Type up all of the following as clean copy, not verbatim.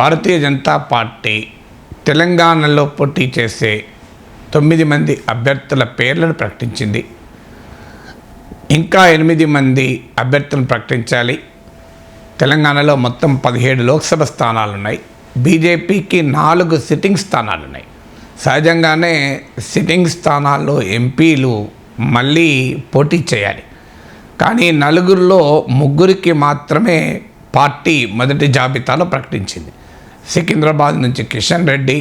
Bharatiya Janata party తెలంగాణలో పోటీ చేసే 9 మంది అభ్యర్థుల పేర్లను ప్రకటించింది. ఇంకా 8 మంది అభ్యర్థులను ప్రకటించాలి. తెలంగాణలో మొత్తం 17 లోక్సభ స్థానాలున్నాయి. బీజేపీకి 4 సిట్టింగ్ స్థానాలున్నాయి. సహజంగానే సిట్టింగ్ స్థానాల్లో ఎంపీలు మళ్ళీ పోటీ చేయాలి. కానీ 4లో 3కి మాత్రమే పార్టీ మొదటి జాబితాలో ప్రకటించింది. సికింద్రాబాద్ నుంచి కిషన్ రెడ్డి,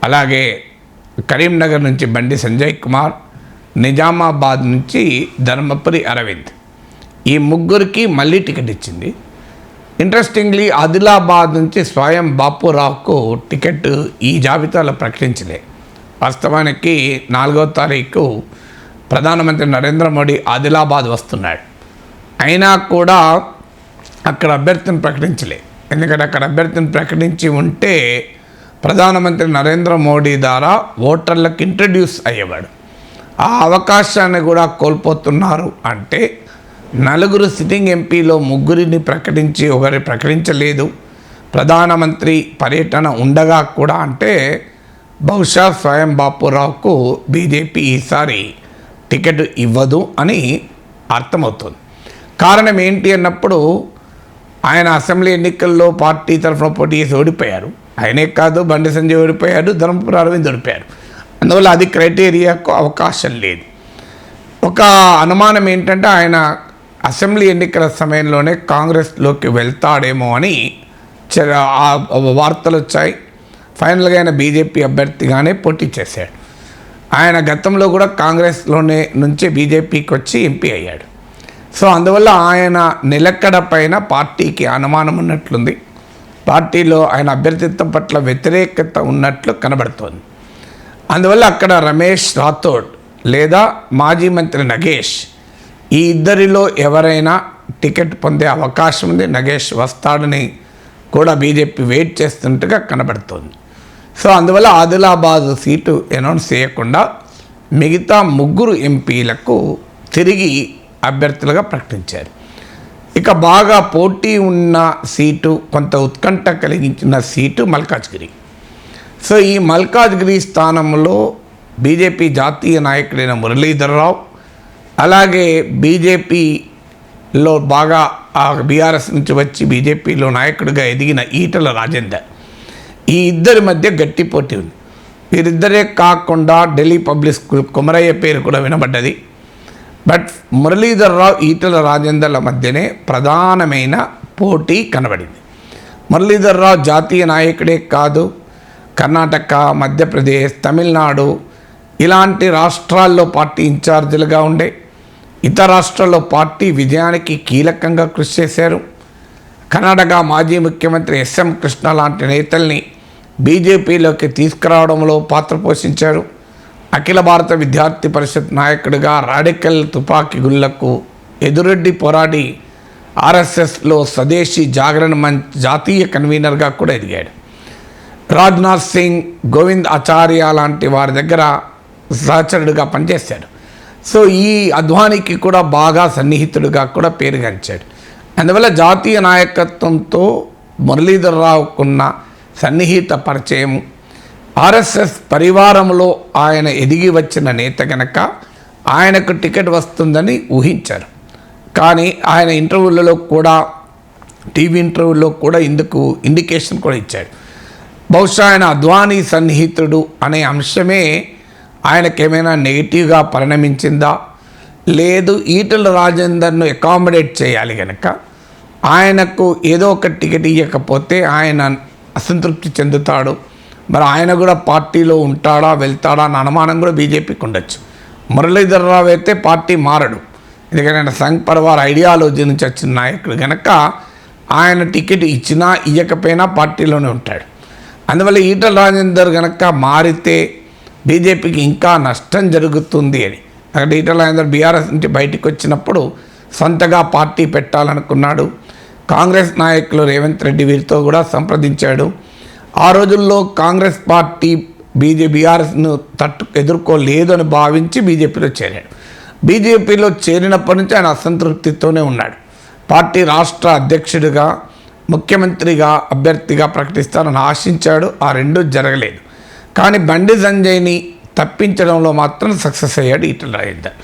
అలాగే కరీంనగర్ నుంచి బండి సంజయ్ కుమార్, నిజామాబాద్ నుంచి ధర్మపురి అరవింద్, ఈ 3కి మళ్ళీ టికెట్ ఇచ్చింది. ఇంట్రెస్టింగ్లీ ఆదిలాబాద్ నుంచి స్వయం బాపురావుకు టికెట్ ఈ జాబితాలో ప్రకటించలే. వాస్తవానికి 4వ తారీఖు ప్రధానమంత్రి నరేంద్ర మోడీ ఆదిలాబాద్ వస్తున్నాడు. అయినా కూడా అక్కడ అభ్యర్థిని ప్రకటించలే. ఎందుకంటే అక్కడ అభ్యర్థిని ప్రకటించి ఉంటే ప్రధానమంత్రి నరేంద్ర మోడీ ద్వారా ఓటర్లకు ఇంట్రడ్యూస్ అయ్యేవాడు. ఆ అవకాశాన్ని కూడా కోల్పోతున్నారు. అంటే 4 సిట్టింగ్ ఎంపీలో 3ని ప్రకటించి ఒకరిని ప్రకటించలేదు. ప్రధానమంత్రి పర్యటన ఉండగా కూడా అంటే బహుశా స్వయం బాపురావుకు బీజేపీ ఈసారి టికెట్ ఇవ్వదు అని అర్థమవుతుంది. కారణం ఏంటి అన్నప్పుడు ఆయన అసెంబ్లీ ఎన్నికల్లో పార్టీ తరఫున పోటీ చేసి ఓడిపోయారు. ఆయనే కాదు, బండి సంజయ్ ఓడిపోయారు, ధర్మపురి అరవింద్ ఓడిపోయారు. అందువల్ల అది క్రైటీరియాకు అవకాశం లేదు. ఒక అనుమానం ఏంటంటే ఆయన అసెంబ్లీ ఎన్నికల సమయంలోనే కాంగ్రెస్లోకి వెళ్తాడేమో అని వార్తలు వచ్చాయి. ఫైనల్గా ఆయన బీజేపీ అభ్యర్థిగానే పోటీ చేశాడు. ఆయన గతంలో కూడా కాంగ్రెస్లోనే నుంచి బీజేపీకి వచ్చి ఎంపీ అయ్యాడు. సో అందువల్ల ఆయన నిలకడ పైన పార్టీకి అనుమానం ఉన్నట్లుంది. పార్టీలో ఆయన అభ్యర్థిత్వం పట్ల వ్యతిరేకత ఉన్నట్లు కనబడుతోంది. అందువల్ల అక్కడ రమేష్ రాథోడ్ లేదా మాజీ మంత్రి నగేష్, ఈ ఇద్దరిలో ఎవరైనా టికెట్ పొందే అవకాశం ఉంది. నగేష్ వస్తాడని కూడా బీజేపీ వెయిట్ చేస్తున్నట్టుగా కనబడుతోంది. సో అందువల్ల ఆదిలాబాద్ సీటు అనౌన్స్ చేయకుండా మిగతా 3 ఎంపీలకు తిరిగి అభ్యర్థులుగా ప్రకటించారు. ఇక బాగా పోటీ ఉన్న సీటు, కొంత ఉత్కంఠ కలిగించిన సీటు మల్కాజ్గిరి. సో ఈ మల్కాజ్గిరి స్థానంలో బీజేపీ జాతీయ నాయకుడైన మురళీధర్ రావు, అలాగే బీజేపీలో బాగా బీఆర్ఎస్ నుంచి వచ్చి బీజేపీలో నాయకుడిగా ఎదిగిన ఈటల రాజేందర్, ఈ ఇద్దరి మధ్య గట్టి పోటీ ఉంది. వీరిద్దరే కాకుండా ఢిల్లీ పబ్లిక్ స్కూల్ కొమరయ్య పేరు కూడా వినబడ్డది. బట్ మురళీధర్ రావు, ఈటల రాజేందర్ల మధ్యనే ప్రధానమైన పోటీ కనబడింది. మురళీధర్ రావు జాతీయ నాయకుడే కాదు, కర్ణాటక, మధ్యప్రదేశ్, తమిళనాడు ఇలాంటి రాష్ట్రాల్లో పార్టీ ఇన్ఛార్జీలుగా ఉండే, ఇతర రాష్ట్రాల్లో పార్టీ విజయానికి కీలకంగా కృషి చేశారు. కర్ణాటక మాజీ ముఖ్యమంత్రి ఎస్ఎం కృష్ణ లాంటి నేతల్ని బీజేపీలోకి తీసుకురావడంలో పాత్ర పోషించారు. అఖిల భారత విద్యార్థి పరిషత్ నాయకుడిగా రాడికల్ తుపాకీ గుళ్లకు ఎదురొడ్డి పోరాడి ఆర్ఎస్ఎస్లో స్వదేశీ జాగరణ మంచ్ జాతీయ కన్వీనర్గా కూడా ఎదిగాడు. రాజ్నాథ్ సింగ్, గోవింద్ ఆచార్య లాంటి వారి దగ్గర సహచరుడిగా పనిచేశాడు. సో ఈ అద్వానీకి కూడా బాగా సన్నిహితుడిగా కూడా పేరుగాంచాడు. అందువల్ల జాతీయ నాయకత్వంతో మురళీధర్ రావుకున్న సన్నిహిత పరిచయం, ఆర్ఎస్ఎస్ పరివారంలో ఆయన ఎదిగి వచ్చిన నేత కనుక ఆయనకు టికెట్ వస్తుందని ఊహించారు. కానీ ఆయన ఇంటర్వ్యూలలో కూడా, టీవీ ఇంటర్వ్యూలో కూడా ఇందుకు ఇండికేషన్ కూడా ఇచ్చాడు. బహుశా ఆయన అద్వానీ సన్నిహితుడు అనే అంశమే ఆయనకేమైనా నెగిటివ్గా పరిణమించిందా, లేదు ఈటల రాజేందర్ను అకామిడేట్ చేయాలి కనుక ఆయనకు ఏదో ఒక టికెట్ ఇవ్వకపోతే ఆయన అసంతృప్తి చెందుతాడు, మరి ఆయన కూడా పార్టీలో ఉంటాడా వెళ్తాడా అన్న అనుమానం కూడా బీజేపీకి ఉండొచ్చు. మురళీధర్ రావు అయితే పార్టీ మారడు, ఎందుకంటే సంఘ్ పరివార్ ఐడియాలజీ నుంచి వచ్చిన నాయకుడు కనుక ఆయన టికెట్ ఇచ్చినా ఇవ్వకపోయినా పార్టీలోనే ఉంటాడు. అందువల్ల ఈటల రాజేందర్ కనుక మారితే బీజేపీకి ఇంకా నష్టం జరుగుతుంది అని అక్కడ ఈటల రాజేందర్ బీఆర్ఎస్ నుంచి బయటకు వచ్చినప్పుడు సొంతగా పార్టీ పెట్టాలనుకున్నాడు. కాంగ్రెస్ నాయకులు రేవంత్ రెడ్డి వీరితో కూడా సంప్రదించాడు. ఆ రోజుల్లో కాంగ్రెస్ పార్టీ బీఆర్ఎస్ను ఎదుర్కోలేదు అని భావించి బీజేపీలో చేరాడు. బీజేపీలో చేరినప్పటి నుంచి ఆయన అసంతృప్తితోనే ఉన్నాడు. పార్టీ రాష్ట్ర అధ్యక్షుడిగా ముఖ్యమంత్రిగా అభ్యర్థిగా ప్రకటిస్తారని ఆశించాడు. ఆ రెండూ జరగలేదు. కానీ బండి సంజయ్ని తప్పించడంలో మాత్రం సక్సెస్ అయ్యాడు ఈటెల రాజేందర్.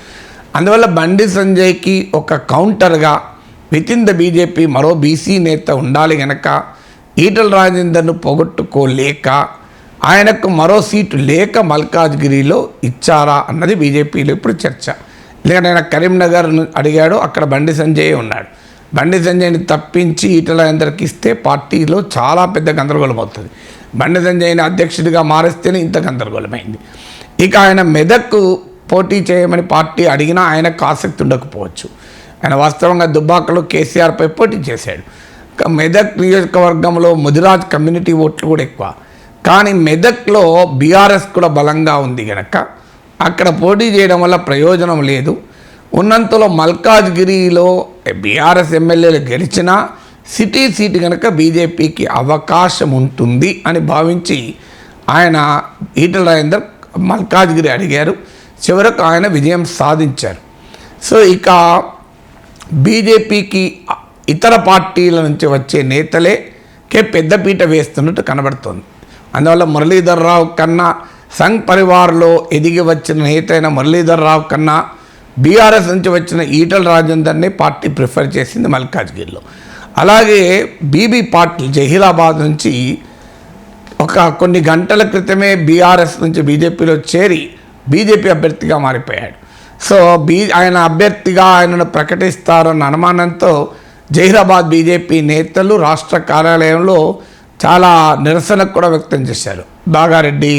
అందువల్ల బండి సంజయ్కి ఒక కౌంటర్గా విత్ ఇన్ ద బీజేపీ మరో బీసీ నేత ఉండాలి గనక ఈటెల రాజేందర్ను పోగొట్టుకోలేక ఆయనకు మరో సీటు లేక మల్కాజ్గిరిలో ఇచ్చారా అన్నది బీజేపీలో ఇప్పుడు చర్చ. ఎందుకంటే ఆయన కరీంనగర్ అడిగాడు, అక్కడ బండి సంజయ్ ఉన్నాడు. బండి సంజయ్ని తప్పించి ఈటెల రాజేందర్కి ఇస్తే పార్టీలో చాలా పెద్ద గందరగోళం అవుతుంది. బండి సంజయ్ని అధ్యక్షుడిగా మారిస్తేనే ఇంత గందరగోళమైంది. ఇక ఆయన మెదక్కు పోటీ చేయమని పార్టీ అడిగినా ఆయనకు ఆసక్తి ఉండకపోవచ్చు. ఆయన వాస్తవంగా దుబ్బాకలో కేసీఆర్పై పోటీ చేశాడు. మెదక్ నియోజకవర్గంలో ముదిరాజ్ కమ్యూనిటీ ఓట్లు కూడా ఎక్కువ. కానీ మెదక్లో బీఆర్ఎస్ కూడా బలంగా ఉంది కనుక అక్కడ పోటీ చేయడం వల్ల ప్రయోజనం లేదు. ఉన్నంతలో మల్కాజ్గిరిలో బీఆర్ఎస్ ఎమ్మెల్యేలు గెలిచినా సిటీ సీటు కనుక బీజేపీకి అవకాశం ఉంటుంది అని భావించి ఆయన ఈటెల రాజేందర్ మల్కాజ్గిరి అడిగారు. చివరకు ఆయన విజయం సాధించారు. సో ఇక బీజేపీకి ఇతర పార్టీల నుంచి వచ్చే నేతలేకే పెద్దపీట వేస్తున్నట్టు కనబడుతోంది. అందువల్ల మురళీధర్ రావు కన్నా సంఘ్ పరివార్లో ఎదిగి వచ్చిన నేత అయిన మురళీధర్ రావు కన్నా బీఆర్ఎస్ నుంచి వచ్చిన ఈటెల రాజేందర్ని పార్టీ ప్రిఫర్ చేసింది మల్కాజ్గిరిలో. అలాగే బీబీ పాటిల్ జహీరాబాద్ నుంచి కొన్ని గంటల క్రితమే బీఆర్ఎస్ నుంచి బీజేపీలో చేరి బీజేపీ అభ్యర్థిగా మారిపోయాడు. సో ఆయన అభ్యర్థిగా ఆయనను ప్రకటిస్తారన్న అనుమానంతో జహీరాబాద్ బీజేపీ నేతలు రాష్ట్ర కార్యాలయంలో చాలా నిరసన కూడా వ్యక్తం చేశారు. బాగారెడ్డి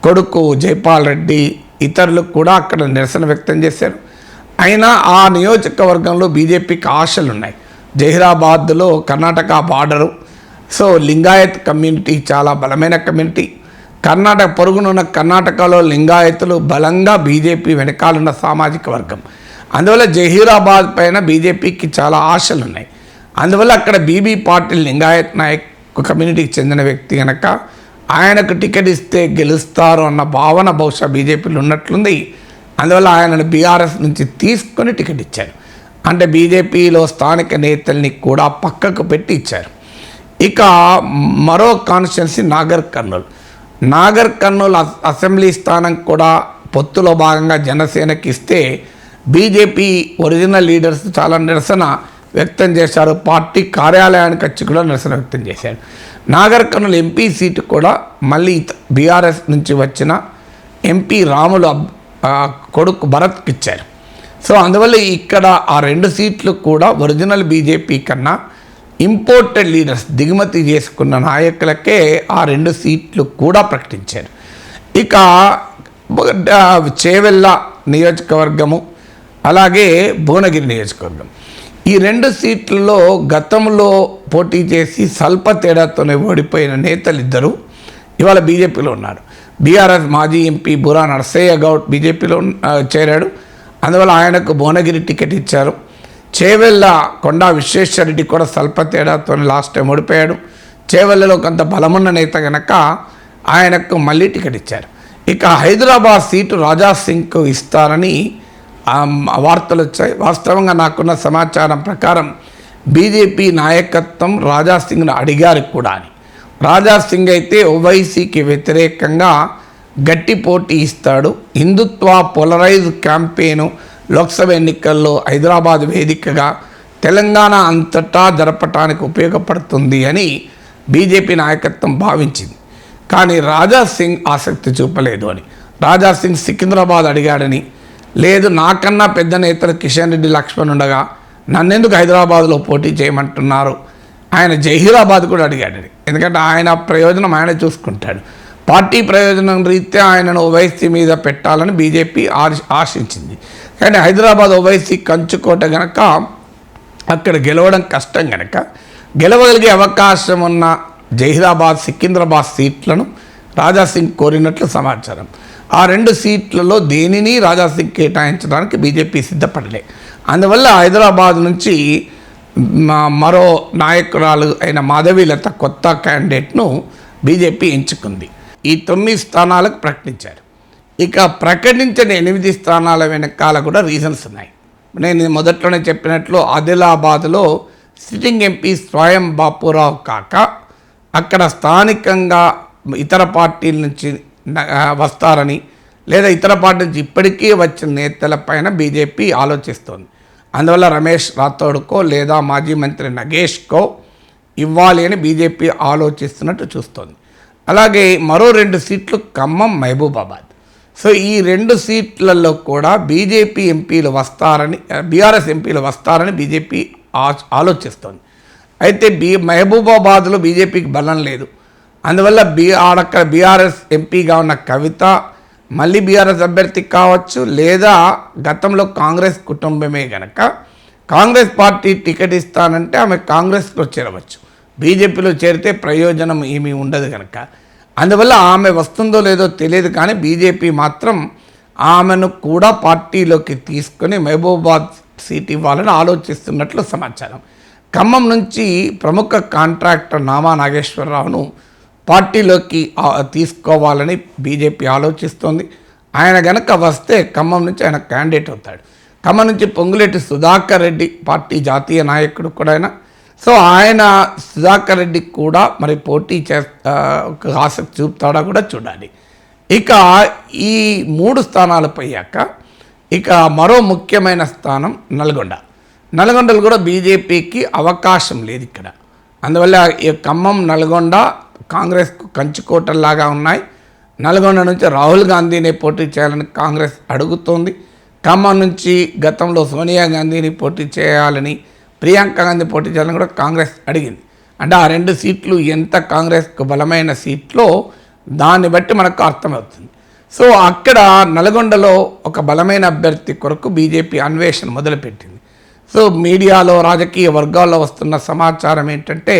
కొడుకు జైపాల్ రెడ్డి ఇతరులు కూడా అక్కడ నిరసన వ్యక్తం చేశారు. అయినా ఆ నియోజకవర్గంలో బీజేపీకి ఆశలు ఉన్నాయి. జహీరాబాద్లో Karnataka border. So Lingayat community చాలా బలమైన కమ్యూనిటీ. కర్ణాటక పొరుగునున్న కర్ణాటకలో లింగాయతులు బలంగా బీజేపీ వెనకాలన్న సామాజిక వర్గం. అందువల్ల జహీరాబాద్ పైన బీజేపీకి చాలా ఆశలు ఉన్నాయి. అందువల్ల అక్కడ బీబీ పాటిల్ లింగాయత్ నాయక్ కమ్యూనిటీకి చెందిన వ్యక్తి కనుక ఆయనకు టికెట్ ఇస్తే గెలుస్తారు అన్న భావన బహుశా బీజేపీలో ఉన్నట్లుంది. అందువల్ల ఆయనను బీఆర్ఎస్ నుంచి తీసుకొని టికెట్ ఇచ్చారు. అంటే బీజేపీలో స్థానిక నేతల్ని కూడా పక్కకు పెట్టి ఇచ్చారు. ఇక మరో కాన్స్టిట్యున్సీ నాగర్ కర్నూల్ అసెంబ్లీ స్థానం కూడా పొత్తులో భాగంగా జనసేనకి ఇస్తే బీజేపీ ఒరిజినల్ లీడర్స్ చాలా నిరసన వ్యక్తం చేశారు. పార్టీ కార్యాలయానికి వచ్చి కూడా నిరసన వ్యక్తం చేశారు. నాగర్ కర్నూల్ ఎంపీ సీటు కూడా మళ్ళీ బీఆర్ఎస్ నుంచి వచ్చిన ఎంపీ రాములు కొడుకు భరత్కి ఇచ్చారు. సో అందువల్ల ఇక్కడ ఆ 2 సీట్లు కూడా ఒరిజినల్ బీజేపీ కన్నా ఇంపోర్టెడ్ లీడర్స్ దిగుమతి చేసుకున్న నాయకులకే ఆ 2 సీట్లు కూడా ప్రకటించారు. ఇక చేవెళ్ళ నియోజకవర్గము అలాగే భువనగిరి నియోజకవర్గం ఈ 2 సీట్లలో గతంలో పోటీ చేసి స్వల్ప తేడాతోనే ఓడిపోయిన నేతలు ఇద్దరు ఇవాళ బీజేపీలో ఉన్నారు. బీఆర్ఎస్ మాజీ ఎంపీ బురా నరసయ్య గౌడ్ బీజేపీలో చేరాడు. అందువల్ల ఆయనకు భువనగిరి టికెట్ ఇచ్చారు. చేవెళ్ళ కొండా విశ్వేశ్వరరెడ్డి కూడా స్వల్ప తేడాతో లాస్ట్ టైం ఓడిపోయాడు. చేవెళ్ళలో కొంత బలమున్న నేత కనుక ఆయనకు మళ్ళీ టికెట్ ఇచ్చారు. ఇక హైదరాబాద్ సీటు రాజా సింగ్కు ఇస్తారని వార్తలు వచ్చాయి. వాస్తవంగా నాకున్న సమాచారం ప్రకారం బీజేపీ నాయకత్వం రాజా సింగ్ను అడిగారు కూడా అని. రాజా సింగ్ అయితే ఓవైసీకి వ్యతిరేకంగా గట్టి పోటీ ఇస్తాడు. హిందుత్వ పోలరైజ్ క్యాంపెయిను లోక్సభ ఎన్నికల్లో హైదరాబాద్ వేదికగా తెలంగాణ అంతటా జరపటానికి ఉపయోగపడుతుంది అని బీజేపీ నాయకత్వం భావించింది. కానీ రాజా సింగ్ ఆసక్తి చూపలేదు అని. రాజా సింగ్ సికింద్రాబాద్ అడిగాడని, లేదు నాకన్నా పెద్ద నేతలు కిషన్ రెడ్డి లక్ష్మణ్ ఉండగా నన్నెందుకు హైదరాబాద్లో పోటీ చేయమంటున్నారు. ఆయన జహీరాబాద్ కూడా అడిగాడని. ఎందుకంటే ఆయన ప్రయోజనం ఆయన చూసుకుంటాడు. పార్టీ ప్రయోజనం రీత్యా ఆయనను ఓవైసీ మీద పెట్టాలని బీజేపీ ఆశించింది. కానీ హైదరాబాద్ ఓవైసీ కంచుకోట గనక అక్కడ గెలవడం కష్టం కనుక గెలవగలిగే అవకాశం ఉన్న జహీరాబాద్ సికింద్రాబాద్ సీట్లను రాజాసింగ్ కోరినట్లు సమాచారం. ఆ 2 సీట్లలో దేనిని రాజాసింగ్ కేటాయించడానికి బీజేపీ సిద్ధపడలే. అందువల్ల హైదరాబాద్ నుంచి మరో నాయకురాలు అయిన మాధవీలత కొత్త క్యాండిడేట్ను బీజేపీ ఎంచుకుంది. ఈ 9 స్థానాలకు ప్రకటించారు. ఇక ప్రకటించిన 8 స్థానాల వెనకాల కూడా రీజన్స్ ఉన్నాయి. నేను మొదట్లోనే చెప్పినట్లు ఆదిలాబాద్లో సిట్టింగ్ ఎంపీ స్వయం బాపురావు కాక అక్కడ స్థానికంగా ఇతర పార్టీల నుంచి వస్తారని లేదా ఇతర పార్టీ నుంచి ఇప్పటికీ వచ్చిన నేతలపైన బీజేపీ ఆలోచిస్తోంది. అందువల్ల రమేష్ రాథోడ్కో లేదా మాజీ మంత్రి నగేష్కో ఇవ్వాలి అని బీజేపీ ఆలోచిస్తున్నట్టు చూస్తోంది. అలాగే మరో 2 సీట్లు ఖమ్మం, మహబూబాబాద్. సో ఈ 2 సీట్లలో కూడా బీజేపీ ఎంపీలు వస్తారని, బీఆర్ఎస్ ఎంపీలు వస్తారని బీజేపీ ఆలోచిస్తోంది. అయితే మహబూబాబాద్లో బీజేపీకి బలం లేదు. అందువల్ల అక్కడ బీఆర్ఎస్ ఎంపీగా ఉన్న కవిత మళ్ళీ బీఆర్ఎస్ అభ్యర్థి కావచ్చు, లేదా గతంలో కాంగ్రెస్ కుటుంబమే గనక కాంగ్రెస్ పార్టీ టికెట్ ఇస్తానంటే ఆమె కాంగ్రెస్లో చేరవచ్చు. బీజేపీలో చేరితే ప్రయోజనం ఏమీ ఉండదు కనుక అందువల్ల ఆమె వస్తుందో లేదో తెలియదు. కానీ బీజేపీ మాత్రం ఆమెను కూడా పార్టీలోకి తీసుకొని మహబూబాబాద్ సీట్ ఇవ్వాలని ఆలోచిస్తున్నట్లు సమాచారం. ఖమ్మం నుంచి ప్రముఖ కాంట్రాక్టర్ నామా నాగేశ్వరరావును పార్టీలోకి తీసుకోవాలని బీజేపీ ఆలోచిస్తోంది. ఆయన గనక వస్తే ఖమ్మం నుంచి ఆయన క్యాండిడేట్ అవుతాడు. ఖమ్మం నుంచి పొంగులేటి సుధాకర్ రెడ్డి పార్టీ జాతీయ నాయకుడు కూడా ఆయన. సో ఆయన సుధాకర్ రెడ్డికి కూడా మరి పోటీ ఆసక్తి చూపుతాడా కూడా చూడాలి. ఇక ఈ 3 స్థానాలు పోయాక ఇక మరో ముఖ్యమైన స్థానం నల్గొండలో కూడా బీజేపీకి అవకాశం లేదు ఇక్కడ. అందువల్ల ఈ ఖమ్మం, నల్గొండ కాంగ్రెస్కు కంచుకోటల్లాగా ఉన్నాయి. నల్గొండ నుంచి రాహుల్ గాంధీని పోటీ చేయాలని కాంగ్రెస్ అడుగుతోంది. ఖమ్మం నుంచి గతంలో సోనియా గాంధీని పోటీ చేయాలని, ప్రియాంక గాంధీ పోటీ చేయాలని కూడా కాంగ్రెస్ అడిగింది. అంటే ఆ 2 సీట్లు ఎంత కాంగ్రెస్కు బలమైన సీట్లో దాన్ని బట్టి మనకు అర్థమవుతుంది. సో అక్కడ నల్గొండలో ఒక బలమైన అభ్యర్థి కొరకు బీజేపీ అన్వేషణ మొదలుపెట్టింది. సో మీడియాలో, రాజకీయ వర్గాల్లో వస్తున్న సమాచారం ఏంటంటే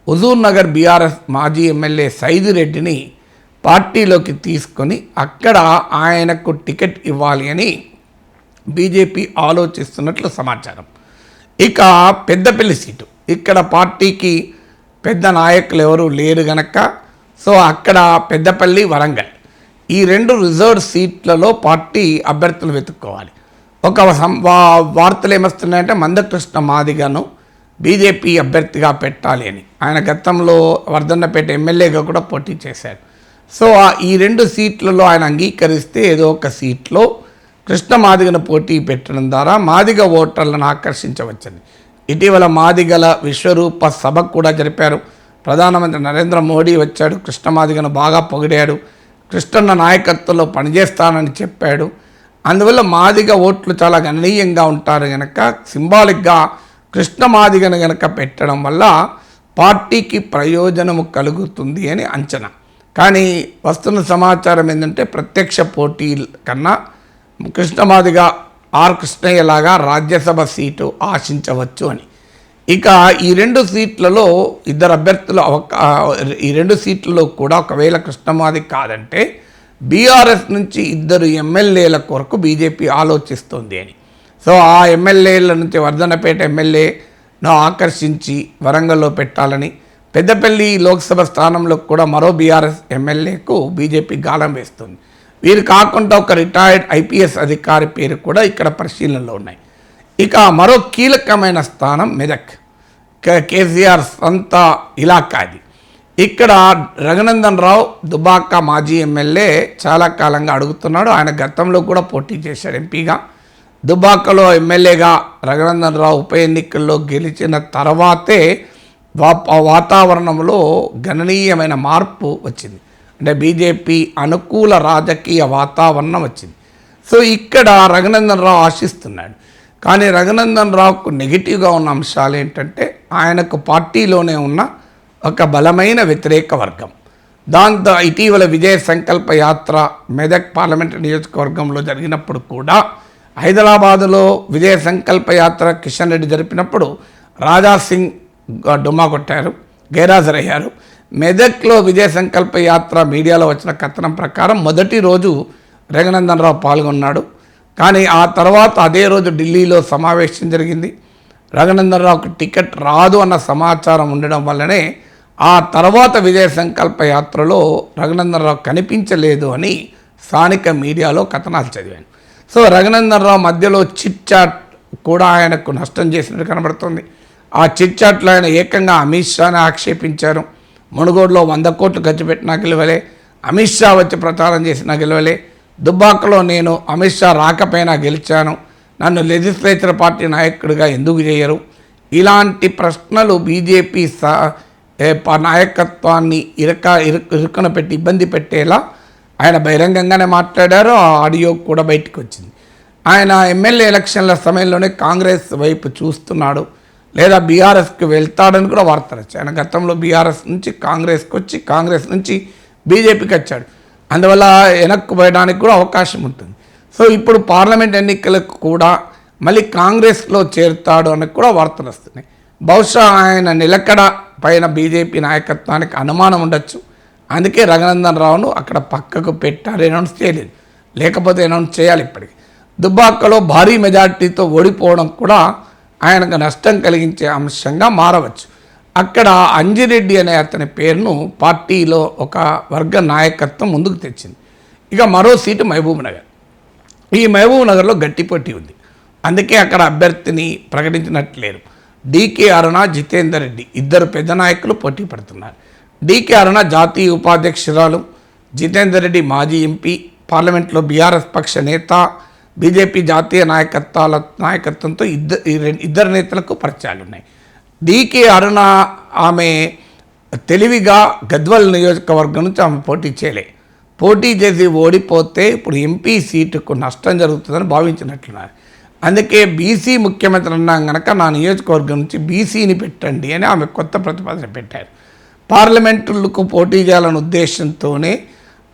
హుజూర్ నగర్ బీఆర్ఎస్ మాజీ ఎమ్మెల్యే సైదిరెడ్డిని పార్టీలోకి తీసుకొని అక్కడ ఆయనకు టికెట్ ఇవ్వాలి అని బీజేపీ ఆలోచిస్తున్నట్లు సమాచారం. ఇక పెద్దపల్లి సీటు, ఇక్కడ పార్టీకి పెద్ద నాయకులు ఎవరు లేరు గనక సో అక్కడ పెద్దపల్లి, వరంగల్ ఈ 2 రిజర్వ్ సీట్లలో పార్టీ అభ్యర్థులు వెతుక్కోవాలి. ఒక వార్తలు ఏమొస్తున్నాయంటే మందకృష్ణ మాదిగను బీజేపీ అభ్యర్థిగా పెట్టాలి అని. ఆయన గతంలో వర్ధన్నపేట ఎమ్మెల్యేగా కూడా పోటీ చేశాడు. సో ఈ 2 సీట్లలో ఆయన అంగీకరిస్తే ఏదో ఒక సీట్లో కృష్ణ మాదిగను పోటీ పెట్టడం ద్వారా మాదిగ ఓటర్లను ఆకర్షించవచ్చని ఇటీవల మాదిగల విశ్వరూప సభ కూడా జరిపారు. ప్రధానమంత్రి నరేంద్ర మోడీ వచ్చాడు, కృష్ణ మాదిగను బాగా పొగిడాడు, కృష్ణన్న నాయకత్వంలో పనిచేస్తానని చెప్పాడు. అందువల్ల మాదిగ ఓట్లు చాలా గణనీయంగా ఉంటారు కనుక సింబాలిక్గా కృష్ణ మాదిగను కనుక పెట్టడం వల్ల పార్టీకి ప్రయోజనము కలుగుతుంది అని అంచనా. కానీ వస్తున్న సమాచారం ఏంటంటే ప్రత్యక్ష పోటీ కన్నా కృష్ణ మాదిగ కృష్ణయ్య లాగా రాజ్యసభ సీటు ఆశించవచ్చు అని. ఇక ఈ 2 సీట్లలో ఇద్దరు అభ్యర్థులు ఈ 2 సీట్లలో కూడా ఒకవేళ కృష్ణమాదిగ కాదంటే బీఆర్ఎస్ నుంచి 2 ఎమ్మెల్యేల కొరకు బీజేపీ ఆలోచిస్తుంది అని. సో ఆ ఎమ్మెల్యేల నుంచి వర్ధన్నపేట ఎమ్మెల్యేను ఆకర్షించి వరంగల్లో పెట్టాలని, పెద్దపల్లి లోక్సభ స్థానంలో కూడా మరో బీఆర్ఎస్ ఎమ్మెల్యేకు బీజేపీ గాలం వేస్తుంది. వీరు కాకుండా ఒక రిటైర్డ్ ఐపీఎస్ అధికారి పేరు కూడా ఇక్కడ పరిశీలనలో ఉన్నాయి. ఇక మరో కీలకమైన స్థానం మెదక్, కేసీఆర్ సొంత ఇలాకా ఇది. ఇక్కడ రఘునందన్ రావు దుబాక మాజీ ఎమ్మెల్యే చాలా కాలంగా అడుగుతున్నాడు. ఆయన గతంలో కూడా పోటీ చేశాడు ఎంపీగా. దుబాకలో ఎమ్మెల్యేగా రఘునందన్ రావు ఉప ఎన్నికల్లో గెలిచిన తర్వాతే వాతావరణంలో గణనీయమైన మార్పు వచ్చింది. అంటే బీజేపీ అనుకూల రాజకీయ వాతావరణం వచ్చింది. సో ఇక్కడ రఘునందన్ రావు ఆశిస్తున్నాడు. కానీ రఘునందన్ రావుకు నెగిటివ్గా ఉన్న అంశాలు ఏంటంటే ఆయనకు పార్టీలోనే ఉన్న ఒక బలమైన వ్యతిరేక వర్గం. దాంతో ఇటీవల విజయ సంకల్ప యాత్ర మెదక్ పార్లమెంటరీ నియోజకవర్గంలో జరిగినప్పుడు కూడా, హైదరాబాదులో విజయ సంకల్ప యాత్ర కిషన్ రెడ్డి జరిపినప్పుడు రాజాసింగ్ డుమ్మా కొట్టారు, గైరాజరయ్యారు. మెదక్లో విజయ సంకల్ప యాత్ర మీడియాలో వచ్చిన కథనం ప్రకారం మొదటి రోజు రఘునందన్ రావు పాల్గొన్నాడు. కానీ ఆ తర్వాత అదే రోజు ఢిల్లీలో సమావేశం జరిగింది. రఘునందన్ రావుకు టికెట్ రాదు అన్న సమాచారం ఉండడం వల్లనే ఆ తర్వాత విజయ సంకల్ప యాత్రలో రఘునందన్ రావు కనిపించలేదు అని స్థానిక మీడియాలో కథనాలు చదివాను. సో రఘునందన్ రావు మధ్యలో చిట్ చాట్ కూడా ఆయనకు నష్టం చేసినట్టు కనబడుతుంది. ఆ చిట్చాట్లో ఆయన ఏకంగా అమిత్ షాని ఆక్షేపించారు. మునుగోడులో 100 కోట్లు ఖర్చు పెట్టినా గెలవలే, అమిత్ షా వచ్చి ప్రచారం చేసినా గెలవలే, దుబ్బాకలో నేను అమిత్ షా రాకపోయినా గెలిచాను, నన్ను లెజిస్లేచర్ పార్టీ నాయకుడిగా ఎందుకు చేయరు, ఇలాంటి ప్రశ్నలు బీజేపీ నాయకత్వాన్ని ఇరుక్కున పెట్టి ఇబ్బంది పెట్టేలా ఆయన బహిరంగంగానే మాట్లాడారు. ఆ ఆడియో కూడా బయటకు వచ్చింది. ఆయన ఎమ్మెల్యే ఎలక్షన్ల సమయంలోనే కాంగ్రెస్ వైపు చూస్తున్నాడు, లేదా బీఆర్ఎస్కి వెళ్తాడని కూడా వార్తలు వచ్చాయి. ఆయన గతంలో బీఆర్ఎస్ నుంచి కాంగ్రెస్కి వచ్చి కాంగ్రెస్ నుంచి బీజేపీకి వచ్చాడు. అందువల్ల వెనక్కు పోయడానికి కూడా అవకాశం ఉంటుంది. సో ఇప్పుడు పార్లమెంట్ ఎన్నికలకు కూడా మళ్ళీ కాంగ్రెస్లో చేరుతాడు అని కూడా వార్తలు వస్తున్నాయి. బహుశా ఆయన నిలకడ పైన బీజేపీ నాయకత్వానికి అనుమానం ఉండొచ్చు. అందుకే రఘునందన్ రావును అక్కడ పక్కకు పెట్టారు, అనౌన్స్ చేయలేదు. లేకపోతే అనౌన్స్ చేయాలి. ఇప్పటికి దుబ్బాకలో భారీ మెజార్టీతో ఓడిపోవడం కూడా ఆయనకు నష్టం కలిగించే అంశంగా మారవచ్చు. అక్కడ అంజిరెడ్డి అనే అతని పేరును పార్టీలో ఒక వర్గ నాయకత్వం ముందుకు తెచ్చింది. ఇక మరో సీటు మహబూబ్ నగర్. ఈ మహబూబ్ నగర్లో గట్టి పోటీ ఉంది. అందుకే అక్కడ అభ్యర్థిని ప్రకటించినట్లేరు. డీకే అరుణ, జితేందర్ రెడ్డి ఇద్దరు పెద్ద నాయకులు పోటీ పడుతున్నారు. డీకే అరుణ జాతీయ ఉపాధ్యక్షురాలు, జితేందర్ రెడ్డి మాజీ ఎంపీ, పార్లమెంట్లో బీఆర్ఎస్ పక్ష నేత, బీజేపీ జాతీయ నాయకత్వంతో ఇద్దరు నేతలకు పరిచయాలు ఉన్నాయి. డీకే అరుణ ఆమె తెలివిగా గద్వాల్ నియోజకవర్గం నుంచి ఆమె పోటీ చేసి ఓడిపోతే ఇప్పుడు ఎంపీ సీటుకు నష్టం జరుగుతుందని భావించినట్లున్నారు. అందుకే బీసీ ముఖ్యమంత్రి అన్నాం కనుక నా నియోజకవర్గం నుంచి బీసీని పెట్టండి అని ఆమె కొత్త ప్రతిపాదన పెట్టారు. పార్లమెంటులకు పోటీ చేయాలనే ఉద్దేశంతోనే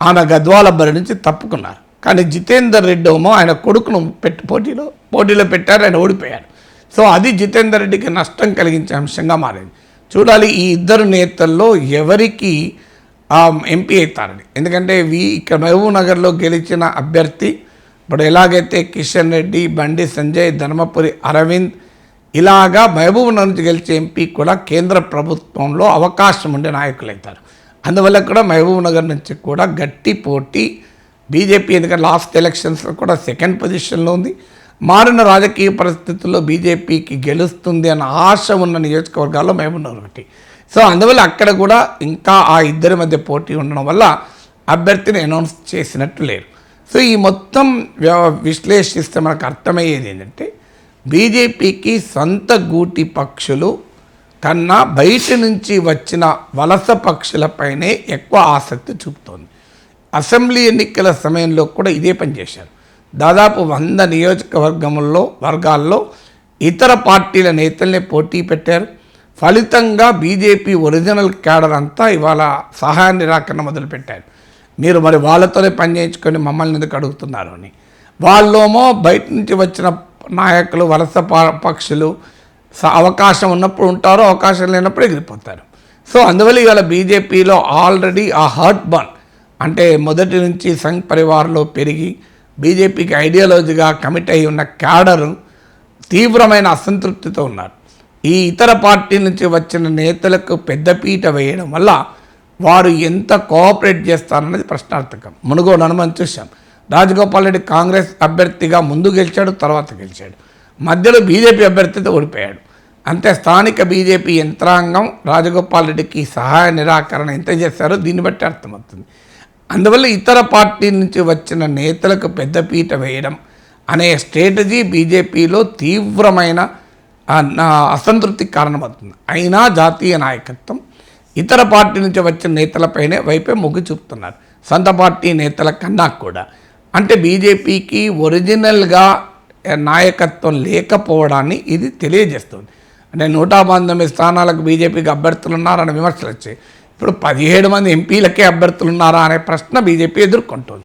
ఆమె గద్వాల బరి నుంచి తప్పుకున్నారు. కానీ జితేందర్ రెడ్డి ఏమో ఆయన కొడుకును పోటీలో పెట్టారు, ఆయన ఓడిపోయారు. సో అది జితేందర్ రెడ్డికి నష్టం కలిగించే అంశంగా మారింది. చూడాలి ఈ ఇద్దరు నేతల్లో ఎవరికి ఎంపీ అవుతారని. ఎందుకంటే ఇక్కడ మహబూబ్ నగర్లో గెలిచిన అభ్యర్థి ఇప్పుడు ఎలాగైతే కిషన్ రెడ్డి, బండి సంజయ్, ధర్మపురి అరవింద్ ఇలాగా మహబూబ్ నగర్ నుంచి గెలిచే ఎంపీ కూడా కేంద్ర ప్రభుత్వంలో అవకాశం ఉండే నాయకులు అవుతారు. అందువల్ల కూడా మహబూబ్ నగర్ నుంచి కూడా గట్టి పోటీ బీజేపీ, ఎందుకంటే లాస్ట్ ఎలక్షన్స్లో కూడా సెకండ్ పొజిషన్లో ఉంది. మారిన రాజకీయ పరిస్థితుల్లో బీజేపీకి గెలుస్తుంది అన్న ఆశ ఉన్న నియోజకవర్గాల్లో మహబూబ్ నగర్ ఒకటి. సో అందువల్ల అక్కడ కూడా ఇంకా ఆ ఇద్దరి మధ్య పోటీ ఉండడం వల్ల అభ్యర్థిని అనౌన్స్ చేసినట్టు లేరు. సో ఈ మొత్తం విశ్లేషిస్తే మనకు అర్థమయ్యేది ఏంటంటే బీజేపీకి సొంత గూటి పక్షులు కన్నా బయట నుంచి వచ్చిన వలస పక్షులపైనే ఎక్కువ ఆసక్తి చూపుతోంది. అసెంబ్లీ ఎన్నికల సమయంలో కూడా ఇదే పని చేశారు. దాదాపు 100 వర్గాల్లో ఇతర పార్టీల నేతల్ని పోటీ పెట్టారు. ఫలితంగా బీజేపీ ఒరిజినల్ క్యాడర్ అంతా ఇవాళ సహాయ నిరాకరణ మొదలుపెట్టారు. మీరు మరి వాళ్ళతోనే పని చేయించుకొని మమ్మల్ని ఎందుకు అడుగుతున్నారు అని. వాళ్ళేమో బయట నుంచి వచ్చిన నాయకులు, వలస పక్షులు అవకాశం ఉన్నప్పుడు ఉంటారు, అవకాశం లేనప్పుడు ఎగిరిపోతారు. సో అందువల్ల ఇవాళ బీజేపీలో ఆల్రెడీ ఆ హార్ట్ బర్న్ అంటే మొదటి నుంచి సంఘ్ పరివార్లో పెరిగి బీజేపీకి ఐడియాలజీగా కమిట్ అయి ఉన్న క్యాడరు తీవ్రమైన అసంతృప్తితో ఉన్నారు. ఈ ఇతర పార్టీ నుంచి వచ్చిన నేతలకు పెద్దపీట వేయడం వల్ల వారు ఎంత కోఆపరేట్ చేస్తారన్నది ప్రశ్నార్థకం. మునుగోడు హనుమంత్ చూశాం. రాజగోపాల్ రెడ్డి కాంగ్రెస్ అభ్యర్థిగా ముందు గెలిచాడు, తర్వాత గెలిచాడు. మధ్యలో బీజేపీ అభ్యర్థితో ఓడిపోయాడు. అంతే స్థానిక బీజేపీ యంత్రాంగం రాజగోపాల్ రెడ్డికి సహాయ నిరాకరణ ఎంత చేశారో దీన్ని బట్టి అర్థమవుతుంది. అందువల్ల ఇతర పార్టీ నుంచి వచ్చిన నేతలకు పెద్దపీట వేయడం అనే స్ట్రాటజీ బీజేపీలో తీవ్రమైన అసంతృప్తికి కారణమవుతుంది. అయినా జాతీయ నాయకత్వం ఇతర పార్టీ నుంచి వచ్చిన నేతలపైనే వైపే మొగ్గు చూపుతున్నారు, సొంత పార్టీ నేతల కన్నా కూడా. అంటే బీజేపీకి ఒరిజినల్గా నాయకత్వం లేకపోవడాన్ని ఇది తెలియజేస్తుంది. అంటే 119 స్థానాలకు బీజేపీకి అభ్యర్థులు ఉన్నారనే విమర్శలు వచ్చాయి. ఇప్పుడు 17 మంది ఎంపీలకే అభ్యర్థులు ఉన్నారా అనే ప్రశ్న బీజేపీ ఎదుర్కొంటుంది.